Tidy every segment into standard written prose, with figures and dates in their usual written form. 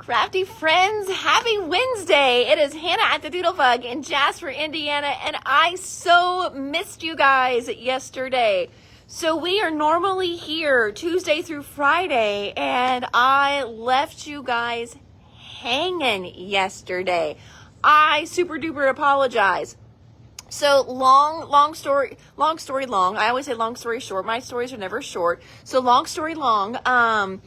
Crafty friends, happy Wednesday. It is Hannah at the Doodlebug in Jasper, Indiana, and I so missed you guys yesterday. So we are normally here Tuesday through Friday, and I left you guys hanging yesterday. I super duper apologize. So long story long. I always say long story short. My stories are never short. So long story long,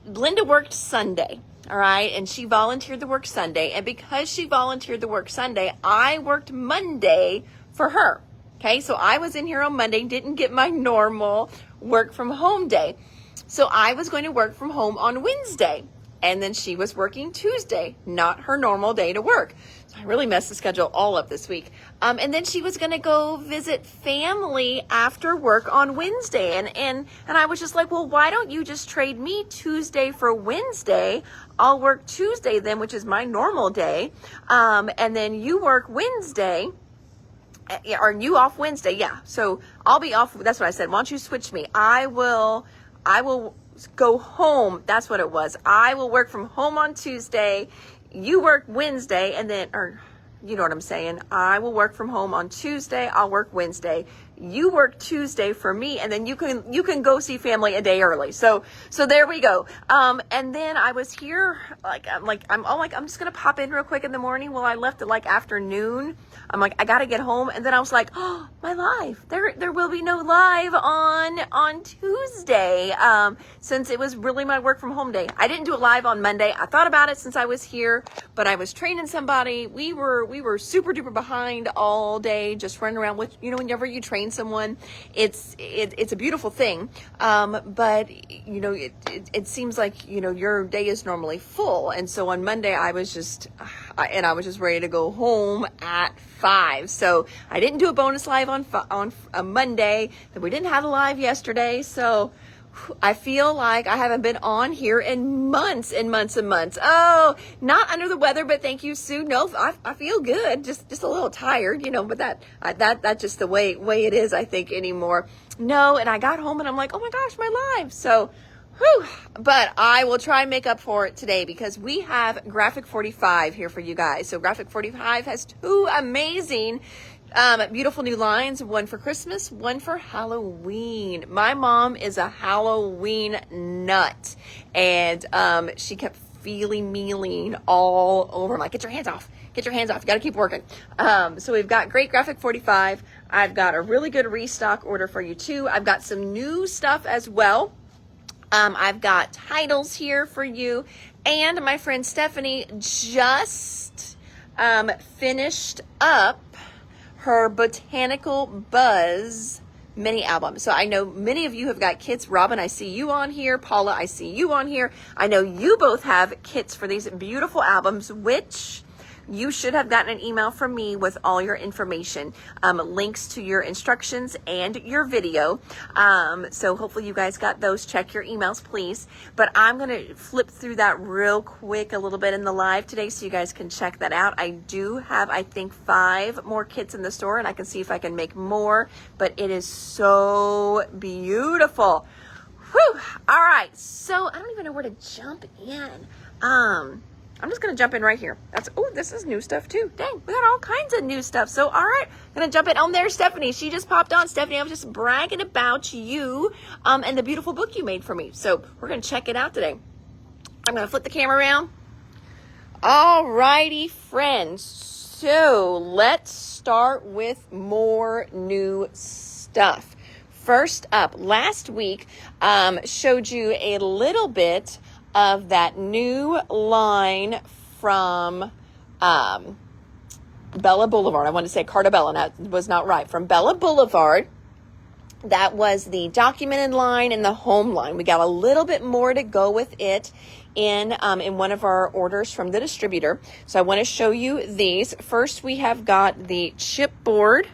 Linda worked Sunday, all right, and she volunteered to work Sunday, and because she volunteered to work Sunday, I worked Monday for her, okay? So I was in here on Monday, didn't get my normal work from home day, so I was going to work from home on Wednesday, and then she was working Tuesday, not her normal day to work. So I really messed the schedule all up this week. And then she was going to go visit family after work on Wednesday. And I was just like, well, why don't you just trade me Tuesday for Wednesday? I'll work Tuesday then, which is my normal day. And then you work Wednesday. Or you off Wednesday. Yeah. So I'll be off. That's what I said. Why don't you switch me? I will go home. That's what it was. I will work from home on Tuesday. You work Wednesday, and then, or you know what I'm saying. I will work from home on Tuesday. I'll work Wednesday. You work Tuesday for me, and then you can go see family a day early. So there we go. And then I was here, I'm just gonna pop in real quick in the morning. Well, I left at like afternoon. I'm like, I gotta get home, and then I was like, oh, my live. There will be no live on Tuesday, since it was really my work from home day. I didn't do it live on Monday. I thought about it since I was here, but I was training somebody. We were super duper behind all day, just running around with, whenever you train someone, it's a beautiful thing, but it seems like your day is normally full, and so on Monday I was just ready to go home at 5. So I didn't do a bonus live on a Monday, and we didn't have a live yesterday, so I feel like I haven't been on here in months and months and months. Oh, not under the weather, but thank you, Sue. No, I feel good. Just a little tired, but that's just the way it is, I think, anymore. No, and I got home and I'm like, oh my gosh, my live. So, but I will try and make up for it today because we have Graphic 45 here for you guys. So Graphic 45 has 2 amazing beautiful new lines, one for Christmas, one for Halloween. My mom is a Halloween nut, and she kept feeling me lean all over. I'm like, get your hands off. You got to keep working. So we've got great Graphic 45. I've got a really good restock order for you too. I've got some new stuff as well. I've got titles here for you, and my friend Stephanie just finished up her Botanical Buzz mini album. So I know many of you have got kits. Robin, I see you on here. Paula, I see you on here. I know you both have kits for these beautiful albums, which you should have gotten an email from me with all your information, links to your instructions and your video. So hopefully you guys got those. Check your emails, please. But I'm going to flip through that real quick a little bit in the live today so you guys can check that out. I do have, I think, 5 more kits in the store, and I can see if I can make more, but it is so beautiful. Whew. All right. So I don't even know where to jump in. I'm just going to jump in right here. This is new stuff too. Dang, we got all kinds of new stuff. So, all right, going to jump in. There, Stephanie. She just popped on. Stephanie, I was just bragging about you and the beautiful book you made for me. So we're going to check it out today. I'm going to flip the camera around. All righty, friends. So let's start with more new stuff. First up, last week showed you a little bit of that new line from Bella Boulevard. I wanted to say Cartabella, and that was not right. From Bella Boulevard, that was the documented line and the home line. We got a little bit more to go with it in one of our orders from the distributor. So I want to show you these. First, we have got the chipboard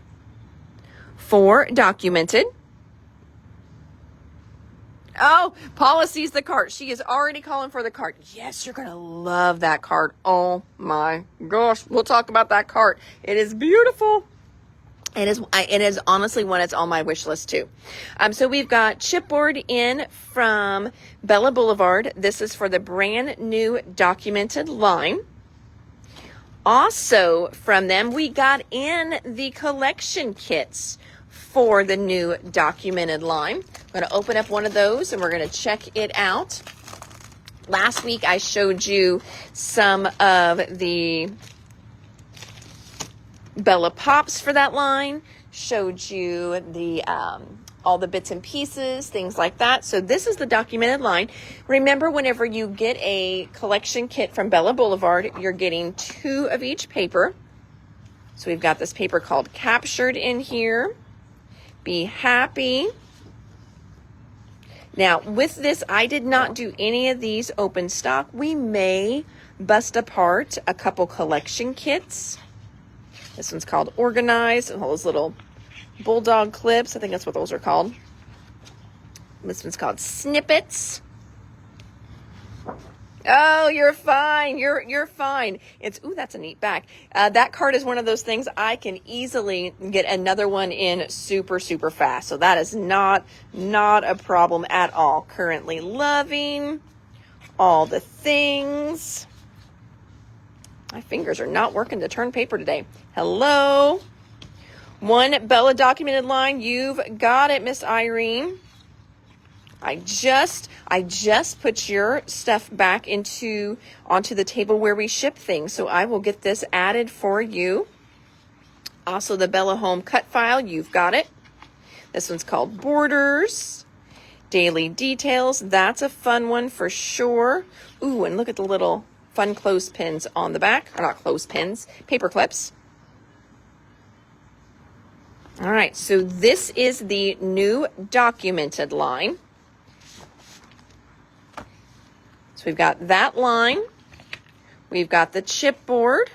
for documented. Oh, Paula sees the cart. She is already calling for the cart. Yes, you're going to love that cart. Oh my gosh. We'll talk about that cart. It is beautiful. It is honestly one that's on my wish list too. So we've got chipboard in from Bella Boulevard. This is for the brand new documented line. Also from them, we got in the collection kits for the new documented line. I'm going to open up one of those and we're going to check it out. Last week I showed you some of the Bella Pops for that line, showed you the all the bits and pieces, things like that. So this is the documented line. Remember, whenever you get a collection kit from Bella Boulevard, you're getting 2 of each paper. So we've got this paper called Captured in here. Be Happy. Now, with this, I did not do any of these open stock. We may bust apart a couple collection kits. This one's called Organized, and all those little bulldog clips. I think that's what those are called. This one's called Snippets. Oh, you're fine. You're fine. Ooh, that's a neat back. That card is one of those things I can easily get another one in super, super fast. So that is not a problem at all. Currently loving all the things. My fingers are not working to turn paper today. Hello. One Bella documented line. You've got it, Miss Irene. I just put your stuff back onto the table where we ship things. So I will get this added for you. Also the Bella Home cut file. You've got it. This one's called Borders. Daily Details. That's a fun one for sure. Ooh, and look at the little fun clothespins on the back. Or not clothespins, paper clips. All right, so this is the new documented line. So we've got that line. We've got the chipboard.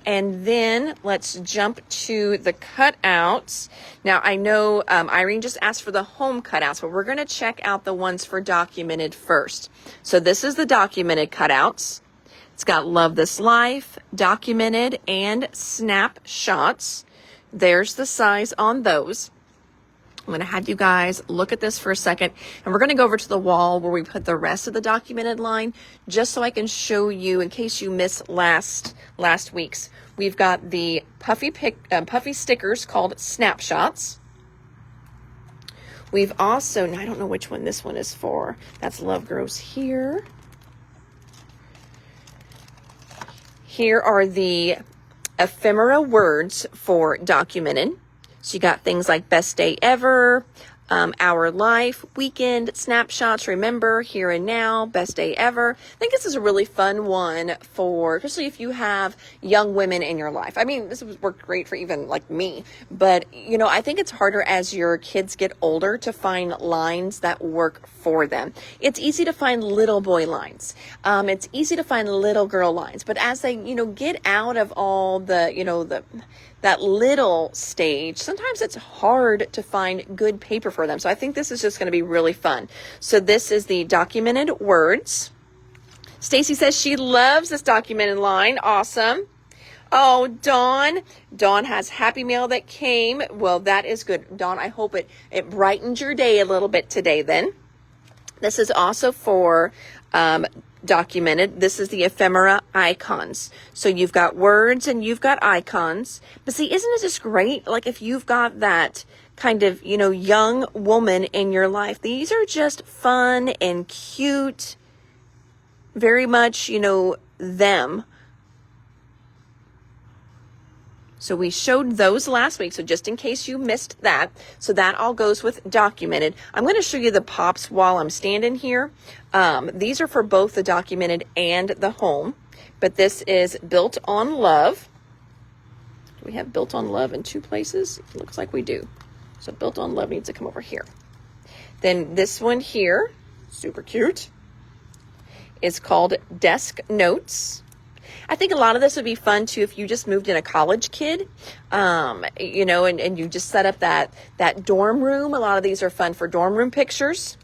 And then let's jump to the cutouts. Now, I know Irene just asked for the home cutouts, but we're going to check out the ones for documented first. So this is the documented cutouts. It's got Love This Life, Documented, and Snapshots. There's the size on those. I'm going to have you guys look at this for a second, and we're going to go over to the wall where we put the rest of the documented line, just so I can show you in case you missed last week's. We've got the puffy stickers called Snapshots. We've also, now I don't know which one this one is for. That's Love Grows Here. Here are the ephemera words for documented. So you got things like Best Day Ever, Our Life, Weekend, Snapshots, Remember, Here and Now, Best Day Ever. I think this is a really fun one for, especially if you have young women in your life. I mean, this would work great for even like me, but you know, I think it's harder as your kids get older to find lines that work for them. It's easy to find little boy lines. It's easy to find little girl lines, but as they, you know, get out of all the, you know, that little stage, sometimes it's hard to find good paper for them. So I think this is just going to be really fun. So this is the documented words. Stacy says she loves this documented line. Awesome. Oh, Dawn has Happy Mail that came. Well, that is good. Dawn, I hope it brightened your day a little bit today then. This is also for documented. This is the ephemera icons. So you've got words and you've got icons. But see, isn't it just great? Like if you've got that kind of, you know, young woman in your life, these are just fun and cute. Very much, you know, them. So we showed those last week. So just in case you missed that. So that all goes with documented. I'm going to show you the pops while I'm standing here. These are for both the documented and the home. But this is Built on Love. Do we have Built on Love in 2 places? It looks like we do. So Built on Love needs to come over here. Then this one here, super cute, is called Desk Notes. I think a lot of this would be fun too if you just moved in a college kid, you know, and you just set up that dorm room. A lot of these are fun for dorm room pictures.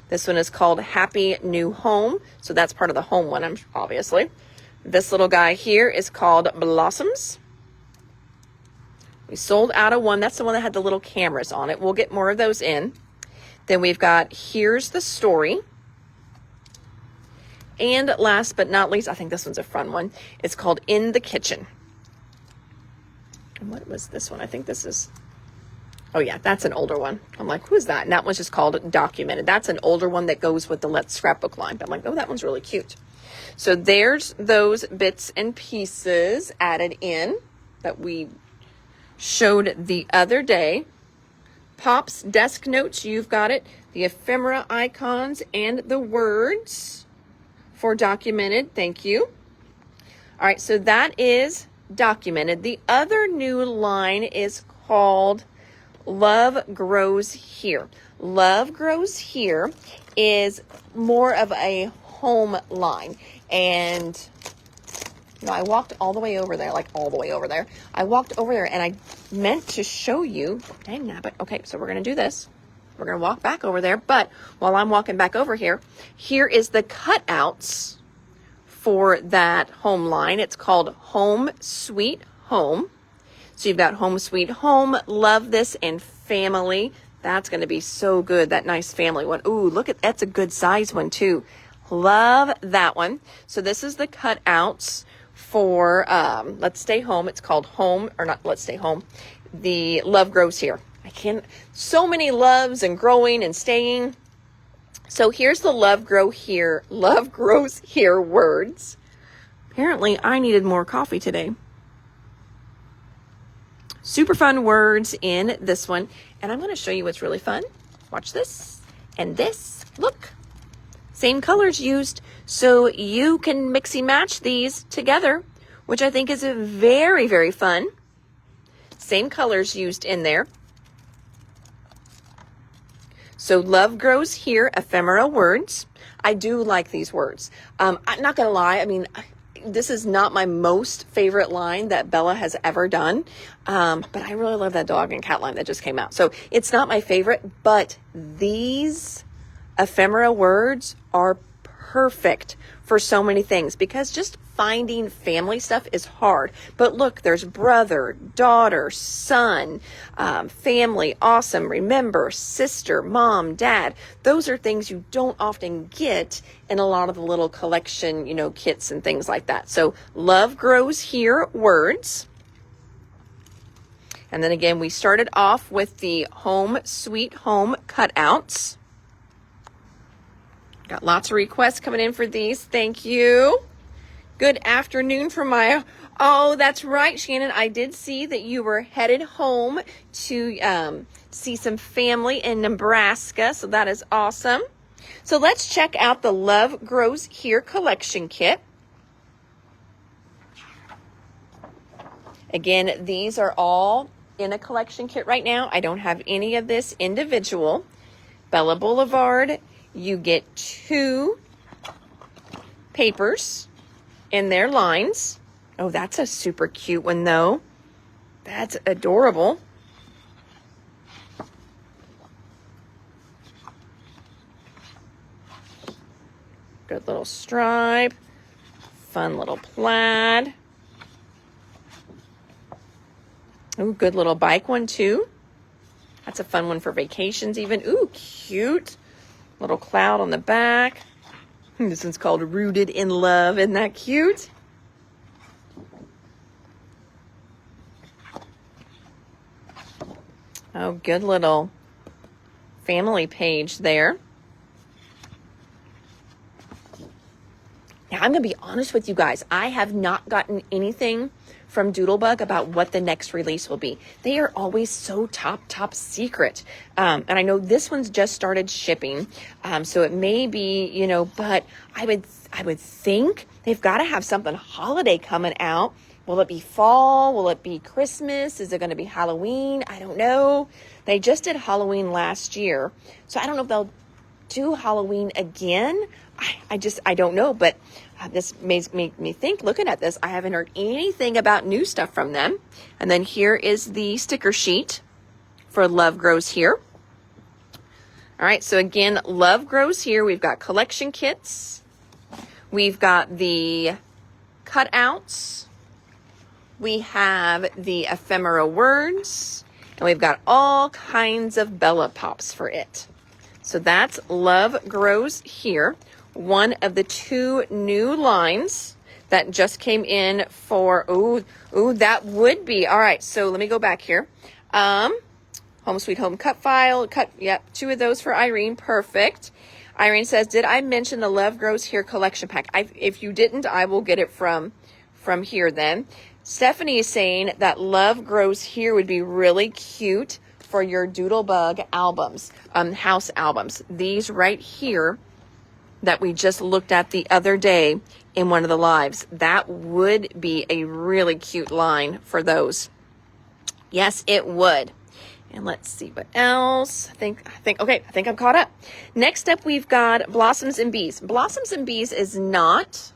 This one is called Happy New Home. So that's part of the home one, obviously. This little guy here is called Blossoms. We sold out of one. That's the one that had the little cameras on it. We'll get more of those in. Then we've got Here's the Story. And last but not least, I think this one's a fun one. It's called In the Kitchen. And what was this one? I think this is, oh yeah, that's an older one. I'm like, who's that? And that one's just called Documented. That's an older one that goes with the Let's Scrapbook line. But I'm like, oh, that one's really cute. So there's those bits and pieces added in that we showed the other day. Pop's desk notes, you've got it. The ephemera icons and the words for Documented. Thank you. All right, so that is Documented. The other new line is called Love Grows Here. Love Grows Here is more of a home line. And you know, I walked all the way over there, like all the way over there. I walked over there and I meant to show you, dang nabbit. Okay, so we're going to do this. We're going to walk back over there. But while I'm walking back over here, here is the cutouts for that home line. It's called Home Sweet Home. So you've got Home Sweet Home, Love This, and Family. That's going to be so good, that nice family one. Ooh, look at, that's a good size one too. Love that one. So this is the cutouts for Let's Stay Home. It's called Home, or not Let's Stay Home. The Love Grows Here. I can't, so many loves and growing and staying. So here's the Love Grows Here words. Apparently I needed more coffee today. Super fun words in this one. And I'm going to show you what's really fun. Watch this and this. Look. Same colors used. So you can mixy match these together, which I think is a very, very fun. Same colors used in there. So Love Grows Here, ephemera words. I do like these words. I'm not going to lie. I mean, this is not my most favorite line that Bella has ever done. But I really love that dog and cat line that just came out. So it's not my favorite, but these ephemera words are perfect for so many things because just finding family stuff is hard. But look, there's brother, daughter, son, family, awesome, remember, sister, mom, dad. Those are things you don't often get in a lot of the little collection, you know, kits and things like that. So Love Grows Here words. And then again, we started off with the Home Sweet Home cutouts. Got lots of requests coming in for these. Thank you. Good afternoon from my, oh, that's right, Shannon. I did see that you were headed home to see some family in Nebraska. So that is awesome. So let's check out the Love Grows Here collection kit. Again, these are all in a collection kit right now. I don't have any of this individual. Bella Boulevard, you get 2 papers in their lines. Oh, that's a super cute one though. That's adorable. Good little stripe. Fun little plaid. Ooh, good little bike one too. That's a fun one for vacations even. Ooh, cute. Little cloud on the back. This one's called Rooted in Love. Isn't that cute? Oh, good little family page there. Now, I'm going to be honest with you guys. I have not gotten anything from Doodlebug about what the next release will be. They are always so top secret. And I know this one's just started shipping. So it may be, you know, but I would think they've got to have something holiday coming out. Will it be fall? Will it be Christmas? Is it going to be Halloween? I don't know. They just did Halloween last year. So I don't know if they'll do Halloween again. I don't know, but this makes me think, looking at this, I haven't heard anything about new stuff from them. And then here is the sticker sheet for Love Grows Here. All right, so again, Love Grows Here. We've got collection kits. We've got the cutouts We have the ephemera words, and we've got all kinds of Bella Pops for it. So that's Love Grows Here, one of the 2 new lines that just came in for, that would be, all right, so let me go back here. Home Sweet Home cut file, 2 of those for Irene, perfect. Irene says, did I mention the Love Grows Here collection pack? If you didn't, I will get it from here then. Stephanie is saying that Love Grows Here would be really cute for your Doodlebug albums, house albums. These right here that we just looked at the other day in one of the lives, that would be a really cute line for those. Yes, it would. And let's see what else. I think I'm caught up. Next up, we've got Blossoms and Bees. Blossoms and Bees is not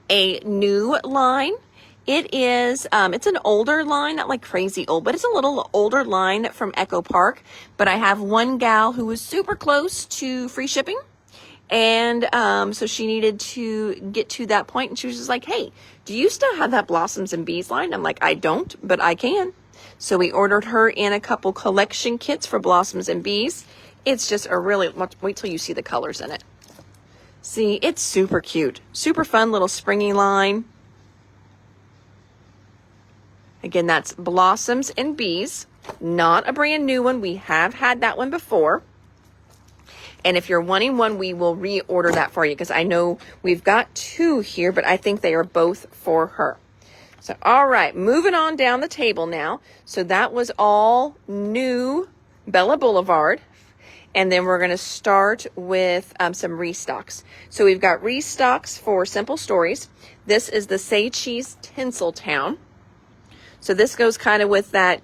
a new line. It is, it's an older line, not like crazy old, but it's a little older line from Echo Park. But I have one gal who was super close to free shipping. And so she needed to get to that point, and she was just like, hey, do you still have that Blossoms and Bees line? I'm like, I don't, but I can. So we ordered her in a couple collection kits for Blossoms and Bees. It's just a really, wait till you see the colors in it. See, it's super cute. Super fun little springy line. Again, that's Blossoms and Bees. Not a brand new one. We have had that one before. And if you're wanting one, we will reorder that for you because I know we've got 2 here, but I think they are both for her. So, all right, moving on down the table now. So that was all new Bella Boulevard. And then we're going to start with some restocks. So we've got restocks for Simple Stories. This is the Say Cheese Tinseltown. So this goes kind of with that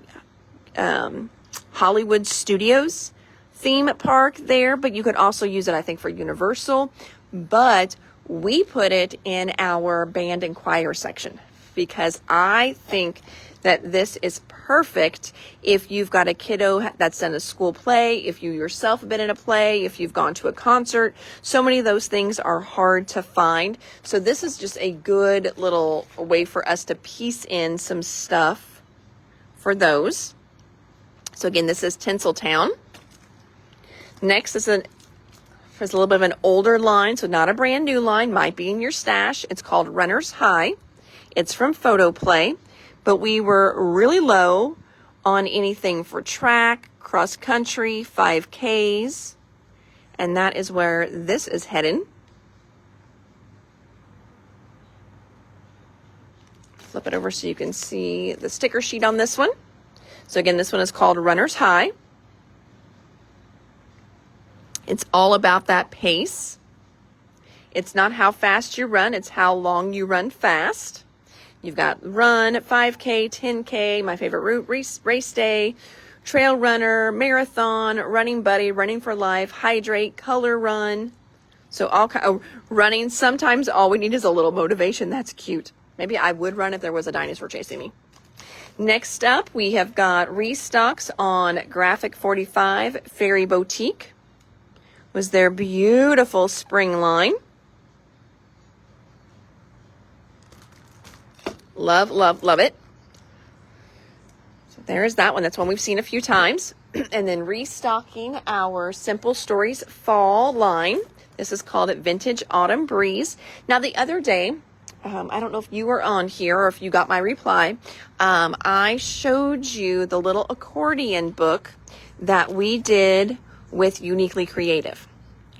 Hollywood Studios theme park there, but you could also use it, I think, for Universal. But we put it in our band and choir section because I think that this is perfect if you've got a kiddo that's done a school play, if you yourself have been in a play, if you've gone to a concert. So many of those things are hard to find. So this is just a good little way for us to piece in some stuff for those. So again, this is Tinseltown. Next is there's a little bit of an older line, so not a brand new line, might be in your stash. It's called Runner's High. It's from Photo Play, but we were really low on anything for track, cross country, 5Ks, and that is where this is headed. Flip it over so you can see the sticker sheet on this one. So again, this one is called Runner's High. It's all about that pace. It's not how fast you run, it's how long you run fast. You've got run, 5K, 10K, my favorite route, race day, trail runner, marathon, running buddy, running for life, hydrate, color run. So all kind of running. Sometimes all we need is a little motivation. That's cute. Maybe I would run if there was a dinosaur chasing me. Next up, we have got restocks on Graphic 45 Fairy Boutique. Was their beautiful spring line. Love, love, love it. So there's that one. That's one we've seen a few times. And then restocking our Simple Stories fall line. This is called Vintage Autumn Breeze. Now the other day, I don't know if you were on here or if you got my reply. I showed you the little accordion book that we did with Uniquely Creative.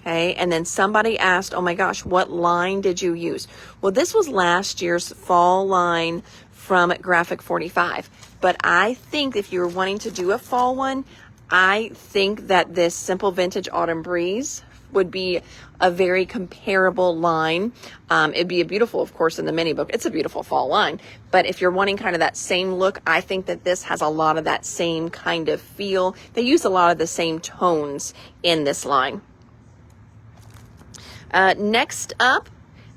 Okay, and then somebody asked, oh my gosh, what line did you use? Well, this was last year's fall line from Graphic 45. But I think if you're wanting to do a fall one, I think that this Simple Vintage Autumn Breeze would be a very comparable line. It'd be a beautiful, of course, in the mini book. It's a beautiful fall line. But if you're wanting kind of that same look, I think that this has a lot of that same kind of feel. They use a lot of the same tones in this line. Next up,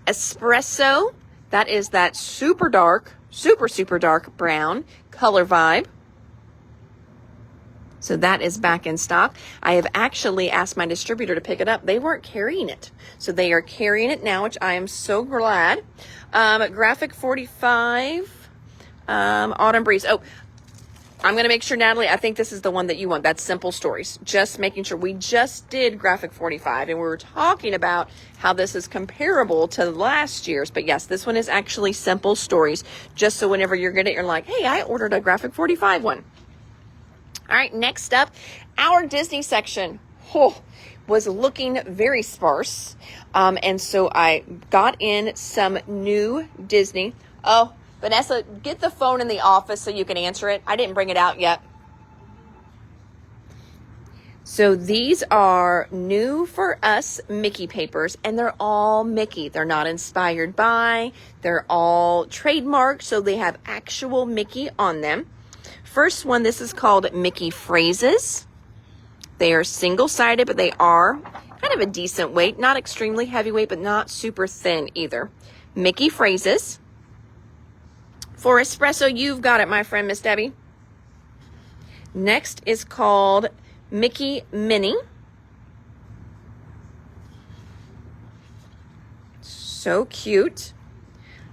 Espresso. That is that super dark, super dark brown color vibe. So that is back in stock. I have actually asked my distributor to pick it up. They weren't carrying it. So they are carrying it now, which I am so glad. Graphic 45. Autumn Breeze. Oh, I'm going to make sure, Natalie, I think this is the one that you want. That's Simple Stories. Just making sure. We just did Graphic 45, and we were talking about how this is comparable to last year's. But yes, this one is actually Simple Stories. Just so whenever you're getting it, you're like, hey, I ordered a Graphic 45 one. All right, next up, our Disney section was looking very sparse. And so I got in some new Disney. Oh, Vanessa, get the phone in the office so you can answer it. I didn't bring it out yet. So these are new for us Mickey papers, and they're all Mickey. They're not inspired by. They're all trademarked, so they have actual Mickey on them. First one, this is called Mickey Phrases. They are single-sided, but they are kind of a decent weight. Not extremely heavyweight, but not super thin either. Mickey Phrases. For espresso, you've got it, my friend, Miss Debbie. Next is called Mickey Mini. So cute.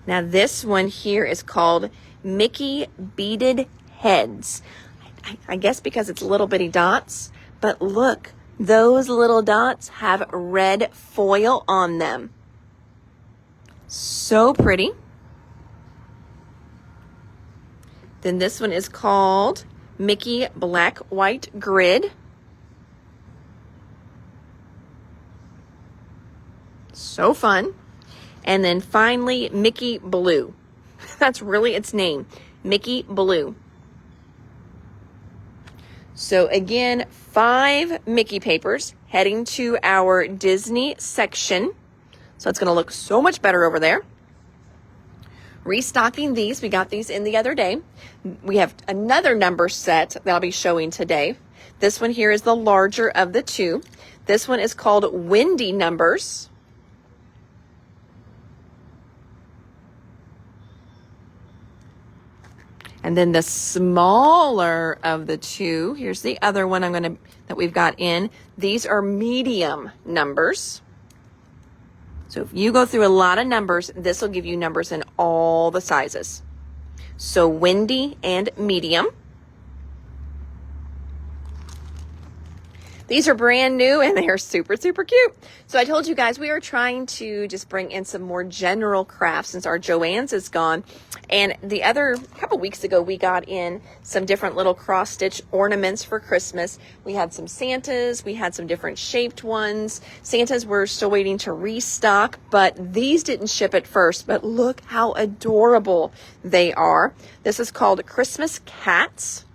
Now this one here is called Mickey Beaded Heads. I guess because it's little bitty dots, but look, those little dots have red foil on them. So pretty. Then this one is called Mickey Black White Grid. So fun. And then finally, Mickey Blue. That's really its name, Mickey Blue. So again, 5 Mickey papers heading to our Disney section. So it's going to look so much better over there. Restocking these. We got these in the other day. We have another number set that I'll be showing today. This one here is the larger of the two. This one is called Windy Numbers. And then the smaller of the two, here's the other one that we've got in. These are medium numbers. So if you go through a lot of numbers, this will give you numbers in all the sizes. So windy and medium. These are brand new and they are super, super cute. So I told you guys we are trying to just bring in some more general crafts since our Joann's is gone. And the other couple weeks ago, we got in some different little cross-stitch ornaments for Christmas. We had some Santas. We had some different shaped ones. Santas we're still waiting to restock, but these didn't ship at first. But look how adorable they are. This is called Christmas Cats.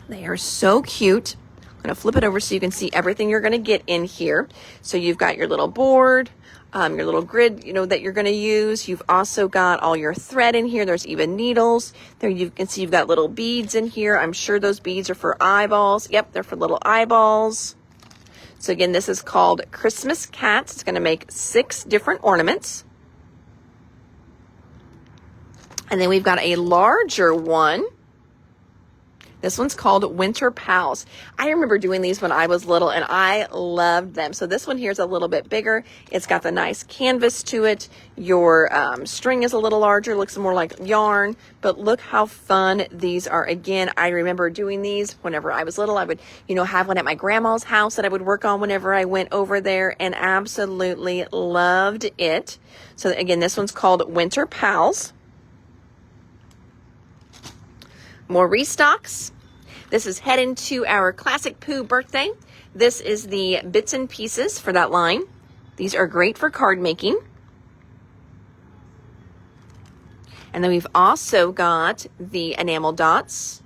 They are so cute. I'm going to flip it over so you can see everything you're going to get in here. So you've got your little board, your little grid, that you're going to use. You've also got all your thread in here. There's even needles. There you can see you've got little beads in here. I'm sure those beads are for eyeballs. Yep, they're for little eyeballs. So again, this is called Christmas Cats. It's going to make 6 different ornaments. And then we've got a larger one. This one's called Winter Pals. I remember doing these when I was little and I loved them. So this one here is a little bit bigger. It's got the nice canvas to it. Your string is a little larger, looks more like yarn, but look how fun these are. Again, I remember doing these whenever I was little. I would, have one at my grandma's house that I would work on whenever I went over there and absolutely loved it. So again, this one's called Winter Pals. More restocks. This is heading to our Classic Pooh birthday. This is the bits and pieces for that line. These are great for card making. And then we've also got the enamel dots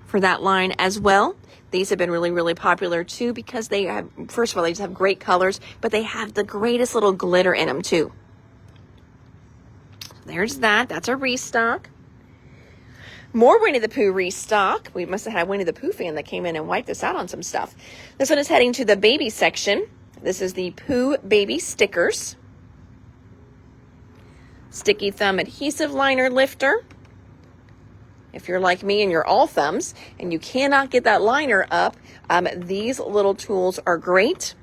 for that line as well. These have been really, really popular too because they have, first of all, they just have great colors, but they have the greatest little glitter in them too. There's that. That's a restock. More Winnie the Pooh restock. We must have had a Winnie the Pooh fan that came in and wiped us out on some stuff. This one is heading to the baby section. This is the Pooh Baby Stickers. Sticky Thumb Adhesive Liner Lifter. If you're like me and you're all thumbs and you cannot get that liner up, these little tools are great.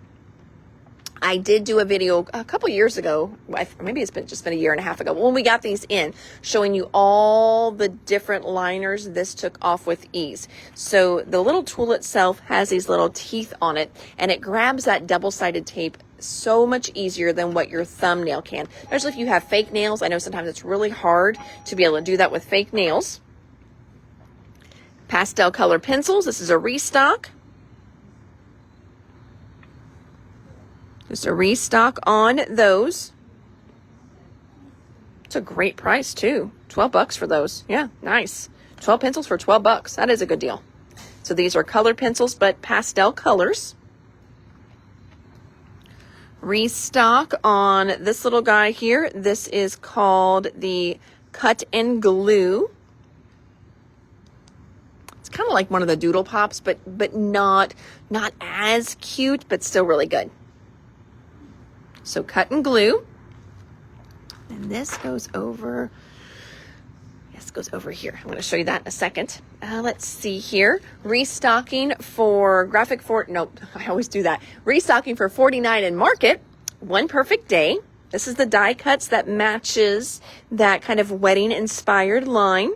I did do a video a couple years ago, maybe it's just been a year and a half ago, when we got these in, showing you all the different liners this took off with ease. So the little tool itself has these little teeth on it, and it grabs that double-sided tape so much easier than what your thumbnail can. Especially if you have fake nails. I know sometimes it's really hard to be able to do that with fake nails. Pastel color pencils. This is a restock. Just a restock on those. It's a great price too. $12 for those. Yeah, nice. 12 pencils for $12. That is a good deal. So these are color pencils, but pastel colors. Restock on this little guy here. This is called the Cut and Glue. It's kind of like one of the Doodle Pops, but not as cute, but still really good. So cut and glue. And this goes over, yes, goes over here. I'm going to show you that in a second. Let's see here. Restocking for I always do that. Restocking for $49 in Market. One Perfect Day. This is the die cuts that matches that kind of wedding inspired line.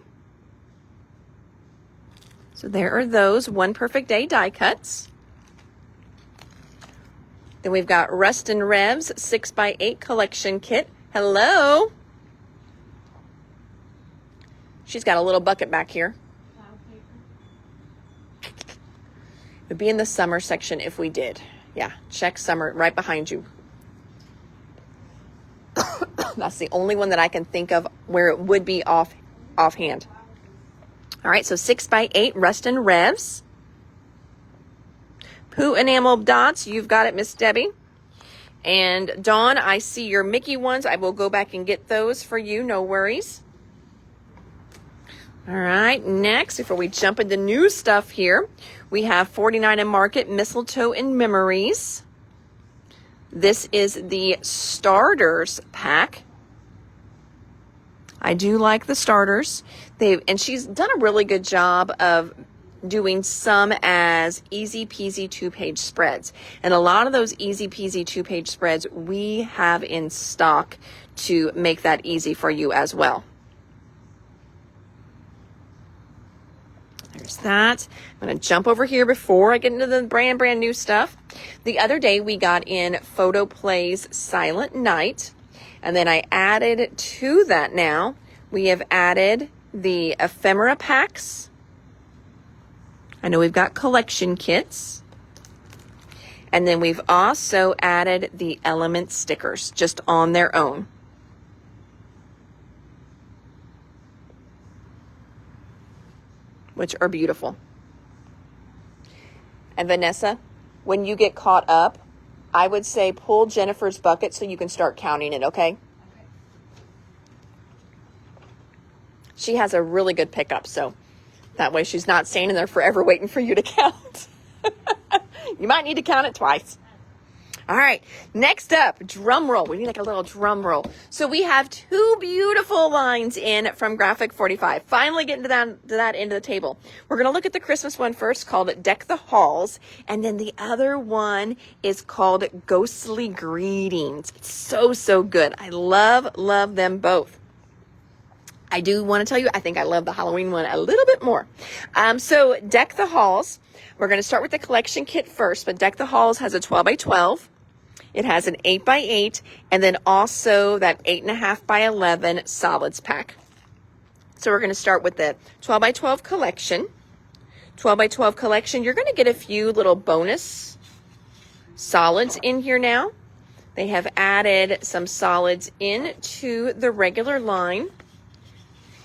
So there are those One Perfect Day die cuts. Then we've got Rust and Revs 6x8 collection kit. Hello. She's got a little bucket back here. It would be in the summer section if we did. Yeah, check summer right behind you. That's the only one that I can think of where it would be offhand. All right, so 6x8 Rust and Revs. Pooh enamel dots, you've got it, Miss Debbie. And Dawn, I see your Mickey ones. I will go back and get those for you, no worries. All right, next, before we jump into new stuff here, we have $49 in Market, Mistletoe and Memories. This is the starters pack. I do like the starters. And she's done a really good job of doing some as easy peasy 2-page spreads. And a lot of those easy peasy 2-page spreads we have in stock to make that easy for you as well. There's that. I'm going to jump over here before I get into the brand new stuff. The other day we got in Photo Play's Silent Night. And then I added to that now, we have added the ephemera packs. I know we've got collection kits. And then we've also added the element stickers just on their own. Which are beautiful. And Vanessa, when you get caught up, I would say pull Jennifer's bucket so you can start counting it, okay? She has a really good pickup, so that way she's not standing there forever waiting for you to count. You might need to count it twice. All right, next up, drum roll. We need like a little drum roll. So we have two beautiful lines in from Graphic 45. Finally getting to that end of the table. We're going to look at the Christmas one first called Deck the Halls. And then the other one is called Ghostly Greetings. It's so good. I love them both. I do want to tell you, I think I love the Halloween one a little bit more. So Deck the Halls. We're going to start with the collection kit first, but Deck the Halls has a 12x12. It has an 8x8, and then also that 8.5x11 solids pack. So we're going to start with the 12x12 collection. 12x12 collection, you're going to get a few little bonus solids in here now. They have added some solids into the regular line.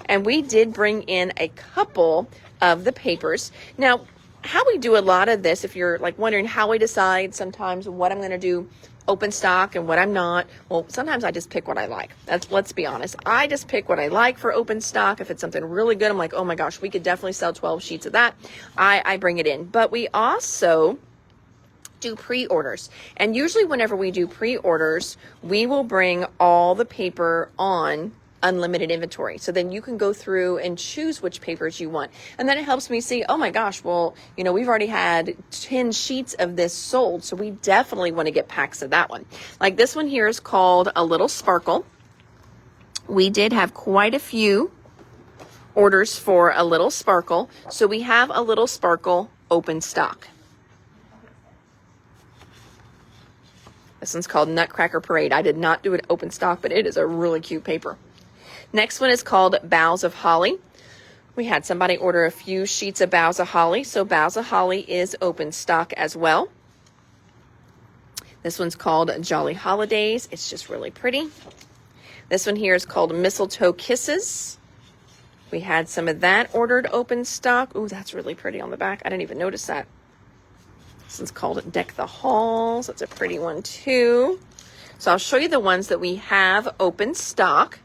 And we did bring in a couple of the papers. Now, how we do a lot of this, if you're like wondering how we decide sometimes what I'm going to do open stock and what I'm not, well, sometimes I just pick what I like. Let's be honest. I just pick what I like for open stock. If it's something really good, I'm like, oh my gosh, we could definitely sell 12 sheets of that. I bring it in. But we also do pre-orders. And usually whenever we do pre-orders, we will bring all the paper on unlimited inventory. So then you can go through and choose which papers you want. And then it helps me see, oh my gosh, well, we've already had 10 sheets of this sold. So we definitely want to get packs of that one. Like this one here is called A Little Sparkle. We did have quite a few orders for A Little Sparkle. So we have A Little Sparkle open stock. This one's called Nutcracker Parade. I did not do it open stock, but it is a really cute paper. Next one is called Boughs of Holly. We had somebody order a few sheets of Boughs of Holly, so Boughs of Holly is open stock as well. This one's called Jolly Holidays. It's just really pretty. This one here is called Mistletoe Kisses. We had some of that ordered open stock. Ooh, that's really pretty on the back. I didn't even notice that. This one's called Deck the Halls. That's a pretty one too. So I'll show you the ones that we have open stock.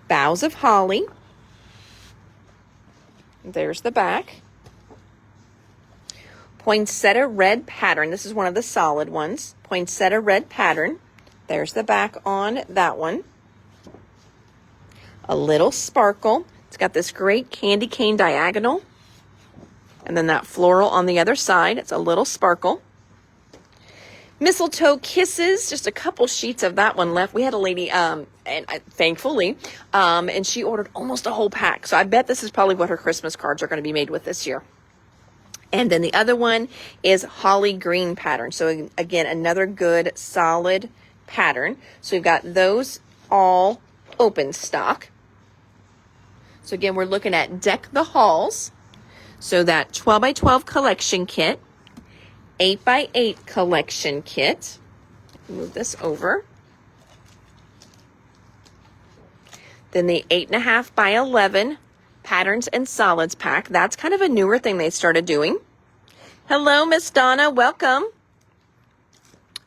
Boughs of Holly. There's the back. Poinsettia Red Pattern. This is one of the solid ones. Poinsettia Red Pattern. There's the back on that one. A Little Sparkle. It's got this great candy cane diagonal. And then that floral on the other side. It's A Little Sparkle. Mistletoe Kisses. Just a couple sheets of that one left. We had a lady, thankfully, and she ordered almost a whole pack. So I bet this is probably what her Christmas cards are going to be made with this year. And then the other one is Holly Green Pattern. So again, another good solid pattern. So we've got those all open stock. So again, we're looking at Deck the Halls. So that 12 by 12 collection kit, 8 by 8 collection kit. Move this over. Then the 8.5 by 11 patterns and solids pack. That's kind of a newer thing they started doing. Hello, Miss Donna. Welcome.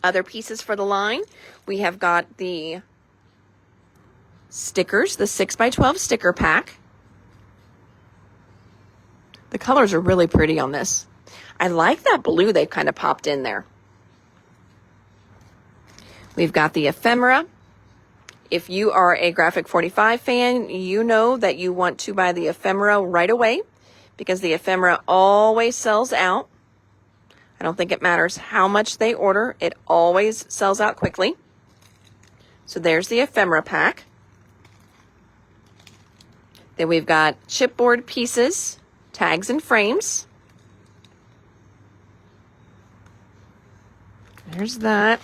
Other pieces for the line. We have got the stickers, the 6 by 12 sticker pack. The colors are really pretty on this. I like that blue they've kind of popped in there. We've got the ephemera. If you are a Graphic 45 fan, you know that you want to buy the ephemera right away because the ephemera always sells out. I don't think it matters how much they order. It always sells out quickly. So there's the ephemera pack. Then we've got chipboard pieces, tags and frames. There's that.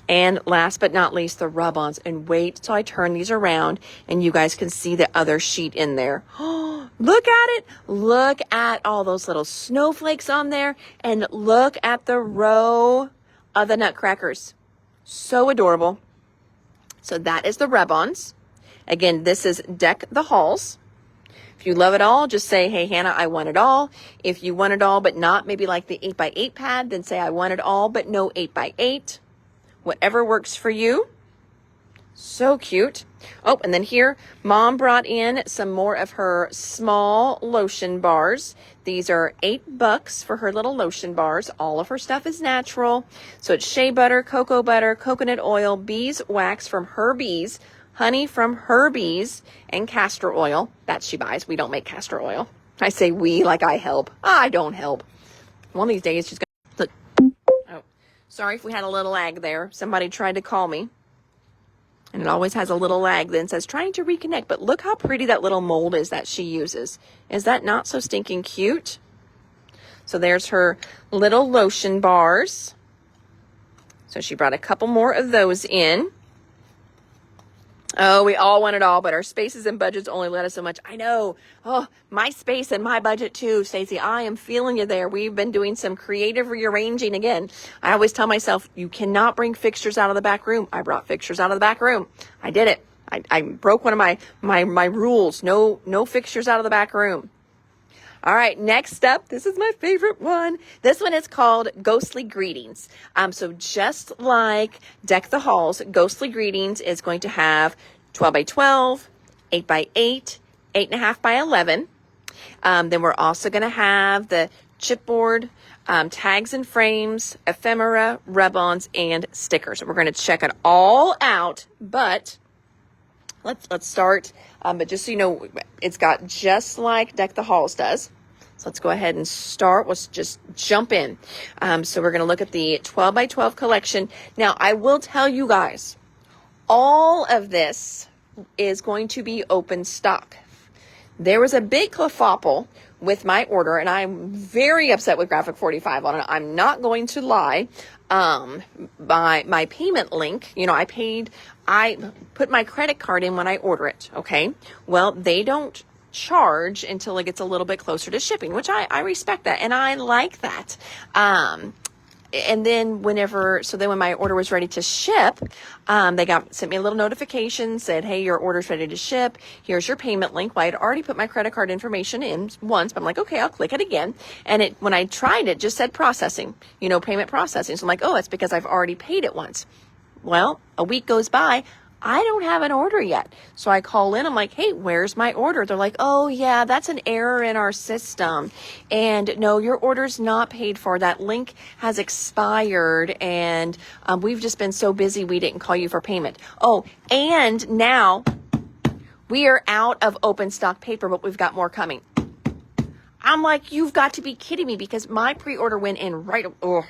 And last but not least, the rub-ons. And wait till I turn these around and you guys can see the other sheet in there. Oh, look at it. Look at all those little snowflakes on there. And look at the row of the nutcrackers. So adorable. So that is the rub-ons. Again, this is Deck the Halls. If you love it all, just say, hey, Hannah, I want it all. If you want it all, but not maybe like the 8 by 8 pad, then say I want it all, but no 8 by 8. Whatever works for you. So cute. Oh, and then here, Mom brought in some more of her small lotion bars. These are $8 for her little lotion bars. All of her stuff is natural. So it's shea butter, coconut oil, beeswax from her bees, honey from her bees, and castor oil. That she buys. We don't make castor oil. I say we like I help. I don't help. One of these days she's going to... Oh, sorry if we had a little lag there. Somebody tried to call me. And it always has a little lag then says trying to reconnect. But look how pretty that little mold is that she uses. Is that not so stinking cute? So there's her little lotion bars. So she brought a couple more of those in. Oh, we all want it all, but our spaces and budgets only let us so much. I know. Oh, my space and my budget too, Stacey. I am feeling you there. We've been doing some creative rearranging again. I always tell myself, you cannot bring fixtures out of the back room. I brought fixtures out of the back room. I did it. I broke one of my rules. No fixtures out of the back room. All right, next up, this is my favorite one. This one is called Ghostly Greetings. So just like Deck the Halls, Ghostly Greetings is going to have 12 by 12, 8 by 8, 8.5 by 11. Then we're also going to have the chipboard, tags and frames, ephemera, rub-ons, and stickers. We're going to check it all out, but Let's start. But just so you know, it's got just like Deck the Halls does. So let's go ahead and start. Let's just jump in. So we're going to look at the 12 by 12 collection. Now, I will tell you guys, all of this is going to be open stock. There was a big kerfuffle with my order, and I'm very upset with Graphic 45 on it. I'm not going to lie. My payment link, I put my credit card in when I order it, okay? Well, they don't charge until it gets a little bit closer to shipping, which I respect that, and I like that. And then when my order was ready to ship, they sent me a little notification, said, hey, your order's ready to ship. Here's your payment link. Well, I had already put my credit card information in once, but I'm like, okay, I'll click it again. And when I tried it, just said processing, payment processing. So I'm like, oh, that's because I've already paid it once. Well, a week goes by. I don't have an order yet. So I call in, I'm like, hey, where's my order? They're like, oh yeah, that's an error in our system. And no, your order's not paid for. That link has expired, and we've just been so busy we didn't call you for payment. Oh, and now we are out of open stock paper, but we've got more coming. I'm like, you've got to be kidding me, because my pre-order went in right. Oh,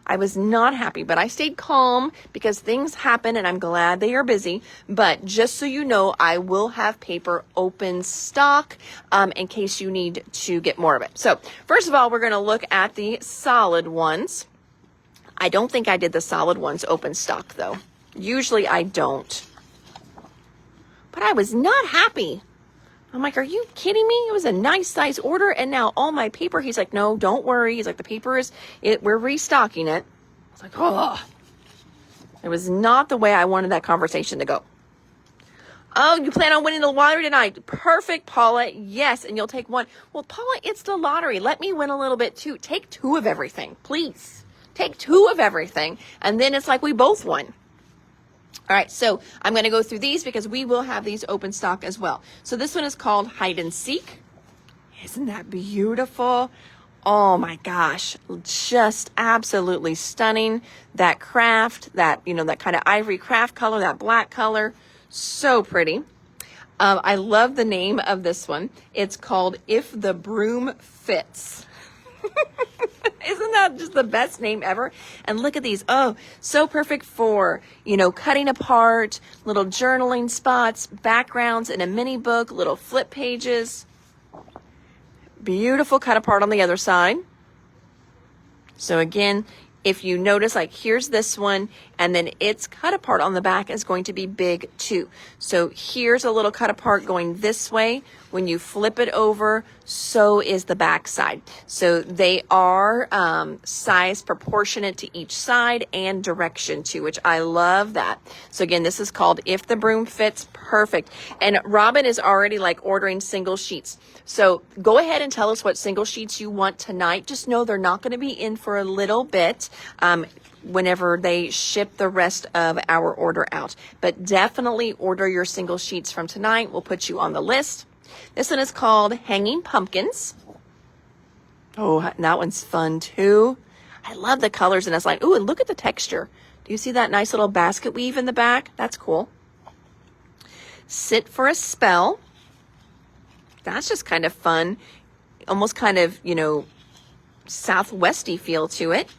I was not happy, but I stayed calm because things happen, and I'm glad they are busy. But just so you know, I will have paper open stock in case you need to get more of it. So first of all, we're going to look at the solid ones. I don't think I did the solid ones open stock, though. Usually I don't. But I was not happy. I'm like, are you kidding me? It was a nice size order, and now all my paper. He's like, no, don't worry. He's like, the paper we're restocking it. I was like, oh. It was not the way I wanted that conversation to go. Oh, you plan on winning the lottery tonight? Perfect, Paula. Yes, and you'll take one. Well, Paula, it's the lottery. Let me win a little bit too. Take 2 of everything, please. Take 2 of everything, and then it's like we both won. All right, so I'm going to go through these because we will have these open stock as well. So this one is called Hide and Seek. Isn't that beautiful? Oh my gosh, just absolutely stunning. That craft, that kind of ivory craft color, that black color, so pretty. I love the name of this one. It's called If the Broom Fits. Isn't that just the best name ever? And look at these. Oh, so perfect for, cutting apart, little journaling spots, backgrounds in a mini book, little flip pages. Beautiful cut apart on the other side. So again, if you notice, like here's this one, and then its cut apart on the back is going to be big too. So here's a little cut apart going this way. When you flip it over, so is the back side. So they are size proportionate to each side and direction too, which I love that. So again, this is called If the Broom Fits. Perfect. And Robin is already like ordering single sheets. So go ahead and tell us what single sheets you want tonight. Just know they're not going to be in for a little bit. Whenever they ship the rest of our order out. But definitely order your single sheets from tonight. We'll put you on the list. This one is called Hanging Pumpkins. Oh, that one's fun too. I love the colors in this line. Ooh, and look at the texture. Do you see that nice little basket weave in the back? That's cool. Sit for a Spell. That's just kind of fun. Almost kind of, Southwesty feel to it.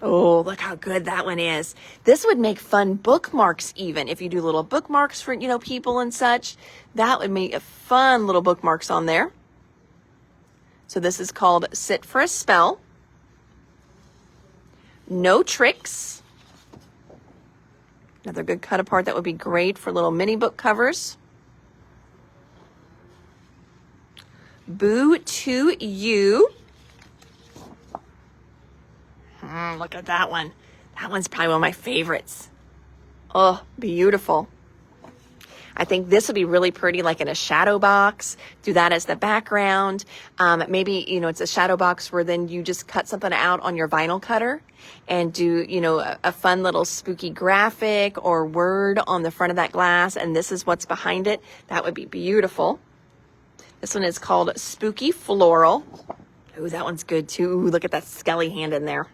Oh, look how good that one is. This would make fun bookmarks even. If you do little bookmarks for, people and such, that would make a fun little bookmarks on there. So this is called Sit for a Spell. No Tricks. Another good cut apart that would be great for little mini book covers. Boo to You. Look at that one. That one's probably one of my favorites. Oh, beautiful. I think this would be really pretty, like in a shadow box. Do that as the background. Maybe, it's a shadow box where then you just cut something out on your vinyl cutter and do, a fun little spooky graphic or word on the front of that glass. And this is what's behind it. That would be beautiful. This one is called Spooky Floral. Ooh, that one's good too. Ooh, look at that skelly hand in there.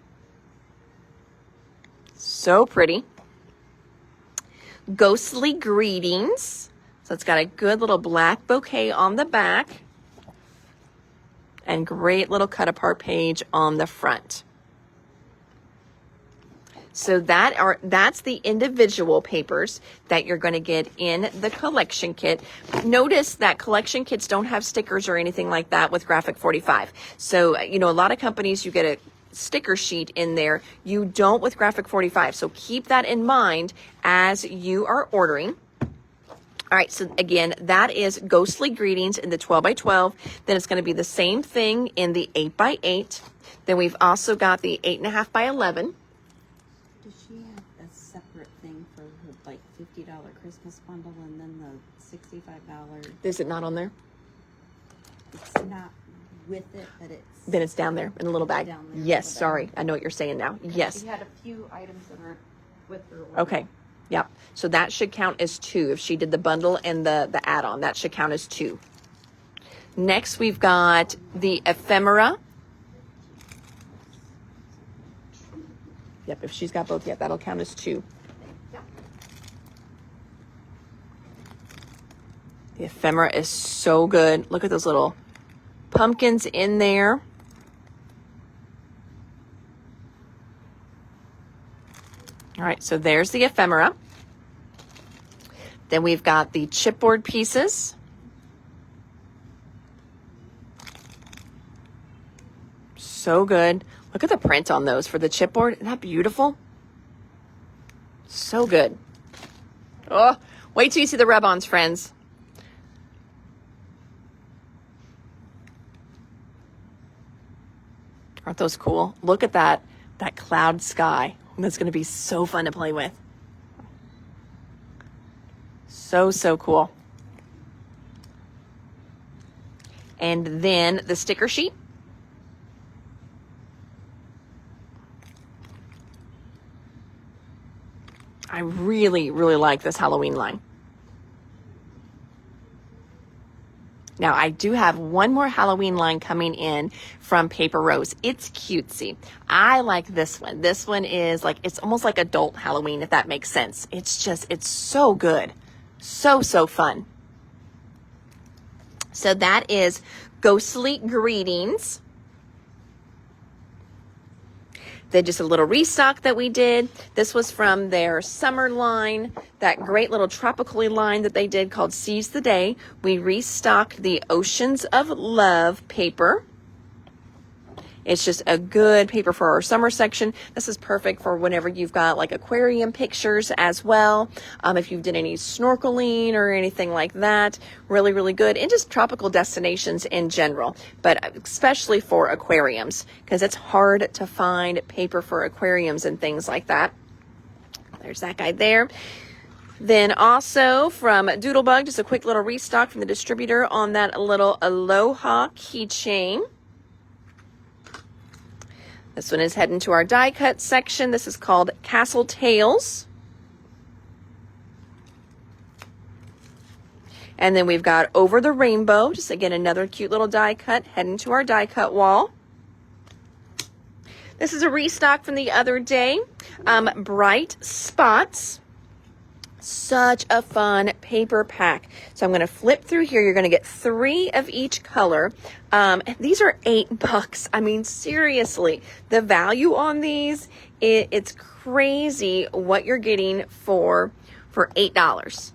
So pretty. Ghostly Greetings. So it's got a good little black bouquet on the back and great little cut apart page on the front. So that's the individual papers that you're going to get in the collection kit. Notice that collection kits don't have stickers or anything like that with Graphic 45. So, a lot of companies, you get a sticker sheet in there. You don't with Graphic 45. So keep that in mind as you are ordering. All right, so again, that is Ghostly Greetings in the 12 by 12. Then it's going to be the same thing in the 8 by 8. Then we've also got the 8.5 by 11. Does she have a separate thing for her like $50 Christmas bundle and then the $65? Is it not on there? It's not with it, but it's... Then it's down there in a little bag. Down there Yes, sorry. I know what you're saying now. Yes. She had a few items that are with her. Okay. Yep. So that should count as 2. If she did the bundle and the add-on, that should count as 2. Next, we've got the ephemera. Yep, if she's got both, yet that'll count as 2. Yep. The ephemera is so good. Look at those little pumpkins in there. All right, so there's the ephemera. Then we've got the chipboard pieces. So good. Look at the print on those for the chipboard. Isn't that beautiful? So good. Oh, wait till you see the rub-ons, friends. Aren't those cool? Look at that cloud sky. That's going to be so fun to play with. So cool. And then the sticker sheet. I really like this Halloween line. Now, I do have one more Halloween line coming in from Paper Rose. It's cutesy. I like this one. This one is like, it's almost like adult Halloween, if that makes sense. It's so good. So fun. So that is Ghostly Greetings. Then just a little restock that we did. This was from their summer line, that great little tropical line that they did called Seize the Day. We restocked the Oceans of Love paper. It's just a good paper for our summer section. This is perfect for whenever you've got like aquarium pictures as well. If you've done any snorkeling or anything like that, really good. And just tropical destinations in general, but especially for aquariums because it's hard to find paper for aquariums and things like that. There's that guy there. Then also from Doodlebug, just a quick little restock from the distributor on that little Aloha keychain. This one is heading to our die cut section. This is called Castle Tales. And then we've got Over the Rainbow. Just again, another cute little die cut heading to our die cut wall. This is a restock from the other day. Bright Spots. Such a fun paper pack. So I'm going to flip through here. You're going to get 3 of each color. These are $8. I mean, seriously, the value on these, it's crazy what you're getting for $8.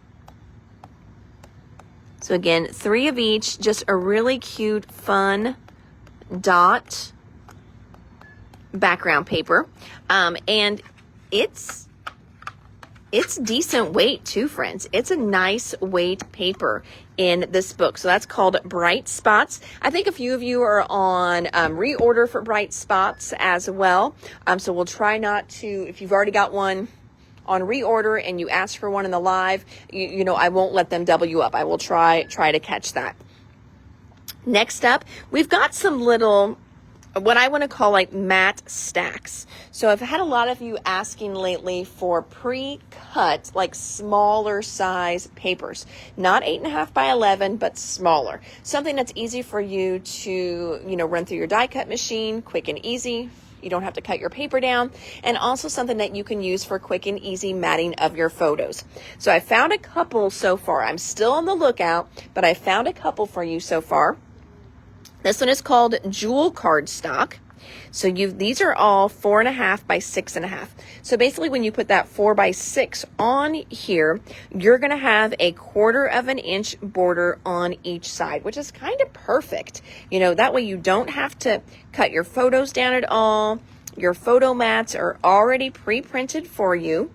So again, 3 of each, just a really cute, fun dot background paper. And it's decent weight too, friends. It's a nice weight paper in this book. So that's called Bright Spots. I think a few of you are on reorder for Bright Spots as well. So we'll try not to, if you've already got one on reorder and you ask for one in the live, you know, I won't let them double you up. I will try to catch that. Next up, we've got some little, what I want to call like matte stacks. So I've had a lot of you asking lately for pre-cut, like smaller size papers, not 8.5 by 11, but smaller. Something that's easy for you to, you know, run through your die cut machine, quick and easy. You don't have to cut your paper down, and also something that you can use for quick and easy matting of your photos. So I found a couple so far. I'm still on the lookout, but I found a couple for you so far. This one is called Jewel Cardstock. So these are all 4.5 by 6.5. So basically when you put that 4 by 6 on here, you're going to have a 1/4 of an inch border on each side, which is kind of perfect. You know, that way you don't have to cut your photos down at all. Your photo mats are already pre-printed for you.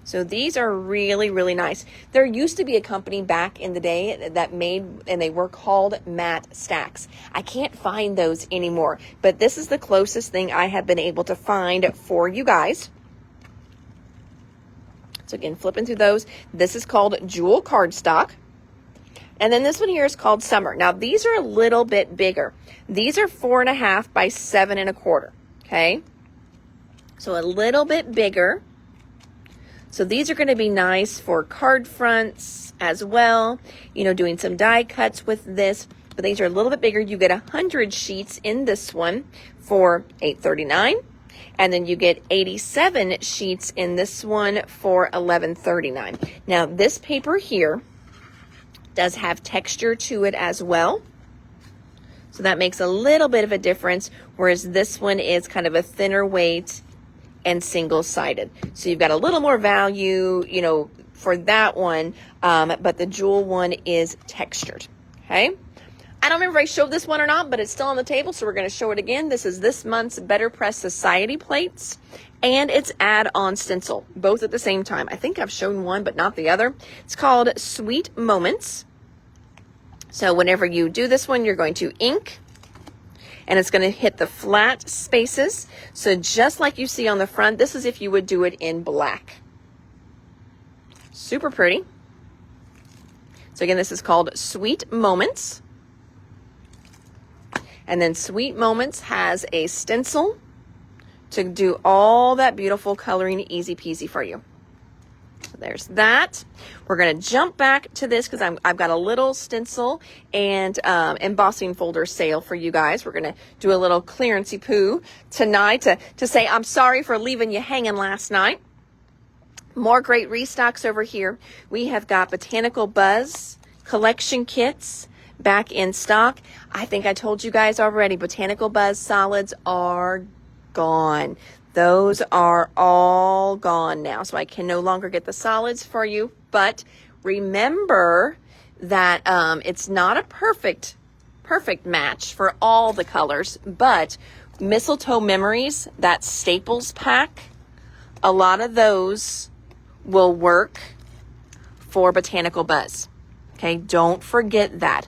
So these are really, really nice. There used to be a company back in the day that made, and they were called Matte Stacks. I can't find those anymore, but this is the closest thing I have been able to find for you guys. So again, flipping through those, this is called Jewel Cardstock. And then this one here is called Summer. Now these are a little bit bigger. These are 4.5 by 7.25, okay? So a little bit bigger. So these are going to be nice for card fronts as well, you know, doing some die cuts with this, but these are a little bit bigger. You get 100 sheets in this one for $8.39, and then you get 87 sheets in this one for $11.39. Now this paper here does have texture to it as well, so that makes a little bit of a difference, whereas this one is kind of a thinner weight and single-sided. So you've got a little more value, you know, for that one, but the Jewel one is textured, okay? I don't remember if I showed this one or not, but it's still on the table, so we're going to show it again. This is this month's Better Press Society plates, and it's add-on stencil, both at the same time. I think I've shown one, but not the other. It's called Sweet Moments. So whenever you do this one, you're going to ink, and it's going to hit the flat spaces. So just like you see on the front, this is if you would do it in black. Super pretty. So again, this is called Sweet Moments. And then Sweet Moments has a stencil to do all that beautiful coloring easy peasy for you. So there's that. We're going to jump back to this because I've got a little stencil and embossing folder sale for you guys. We're going to do a little clearancey poo tonight to say I'm sorry for leaving you hanging last night. More great restocks over here. We have got Botanical Buzz collection kits back in stock. I think I told you guys already, Botanical Buzz solids are gone. Those are all gone now, so I can no longer get the solids for you. But remember that it's not a perfect match for all the colors, but Mistletoe Memories, that Staples pack, a lot of those will work for Botanical Buzz. Okay, don't forget that.